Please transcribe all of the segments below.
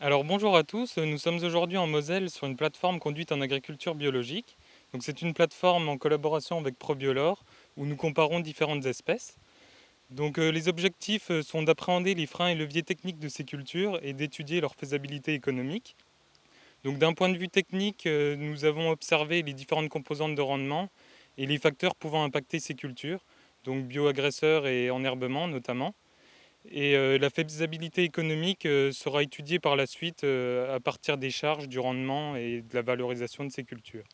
Alors bonjour à tous, nous sommes aujourd'hui en Moselle sur une plateforme conduite en agriculture biologique. Donc c'est une plateforme en collaboration avec ProBiolore où nous comparons différentes espèces. Donc les objectifs sont d'appréhender les freins et leviers techniques de ces cultures et d'étudier leur faisabilité économique. Donc d'un point de vue technique, nous avons observé les différentes composantes de rendement et les facteurs pouvant impacter ces cultures, donc bioagresseurs et enherbement notamment. Et la faisabilité économique sera étudiée par la suite à partir des charges, du rendement et de la valorisation de ces cultures.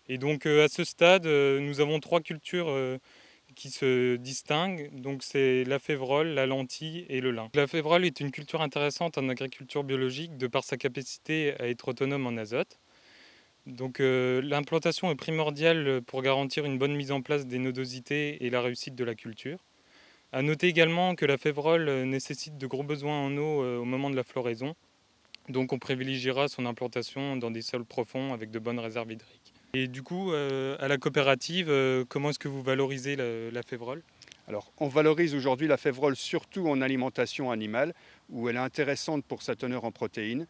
Et donc à ce stade, nous avons trois cultures qui se distinguent. Donc c'est la févrole, la lentille et le lin. La févrole est une culture intéressante en agriculture biologique de par sa capacité à être autonome en azote. Donc l'implantation est primordiale pour garantir une bonne mise en place des nodosités et la réussite de la culture. À noter également que la févrole nécessite de gros besoins en eau au moment de la floraison, donc on privilégiera son implantation dans des sols profonds avec de bonnes réserves hydriques. Et du coup, à la coopérative, comment est-ce que vous valorisez la févrole? Alors, on valorise aujourd'hui la févrole surtout en alimentation animale, où elle est intéressante pour sa teneur en protéines.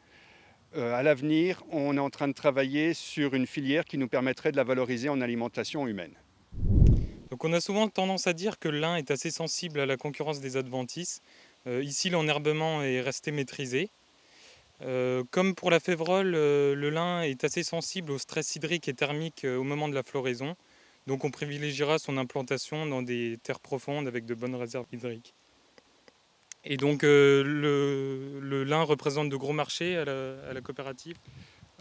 À l'avenir, on est en train de travailler sur une filière qui nous permettrait de la valoriser en alimentation humaine. Donc on a souvent tendance à dire que le lin est assez sensible à la concurrence des adventices. Ici, l'enherbement est resté maîtrisé. Comme pour la févrole, le lin est assez sensible au stress hydrique et thermique au moment de la floraison. Donc on privilégiera son implantation dans des terres profondes avec de bonnes réserves hydriques. Et donc le lin représente de gros marchés à la coopérative.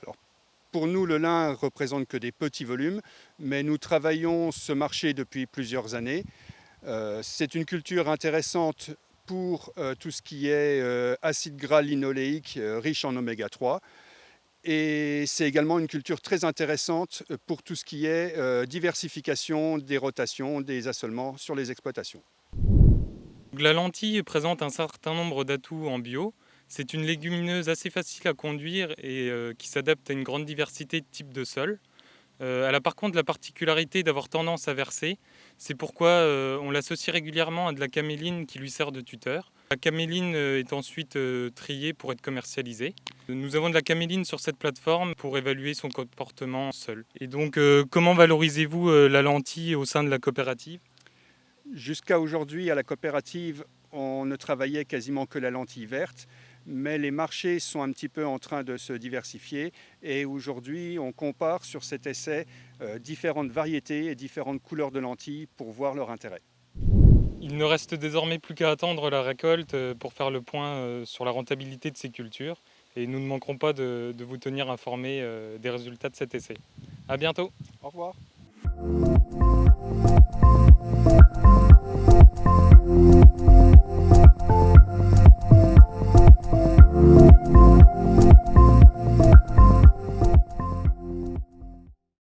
Alors, pour nous, le lin représente que des petits volumes, mais nous travaillons ce marché depuis plusieurs années. C'est une culture intéressante pour tout ce qui est acide gras linoléique riche en oméga 3. Et c'est également une culture très intéressante pour tout ce qui est diversification des rotations, des assolements sur les exploitations. La lentille présente un certain nombre d'atouts en bio. C'est une légumineuse assez facile à conduire et qui s'adapte à une grande diversité de types de sols. Elle a par contre la particularité d'avoir tendance à verser. C'est pourquoi on l'associe régulièrement à de la caméline qui lui sert de tuteur. La caméline est ensuite triée pour être commercialisée. Nous avons de la caméline sur cette plateforme pour évaluer son comportement seul. Et donc, comment valorisez-vous la lentille au sein de la coopérative? Jusqu'à aujourd'hui, à la coopérative, on ne travaillait quasiment que la lentille verte, mais les marchés sont un petit peu en train de se diversifier et aujourd'hui, on compare sur cet essai différentes variétés et différentes couleurs de lentilles pour voir leur intérêt. Il ne reste désormais plus qu'à attendre la récolte pour faire le point sur la rentabilité de ces cultures. Et nous ne manquerons pas de vous tenir informés des résultats de cet essai. À bientôt! Au revoir.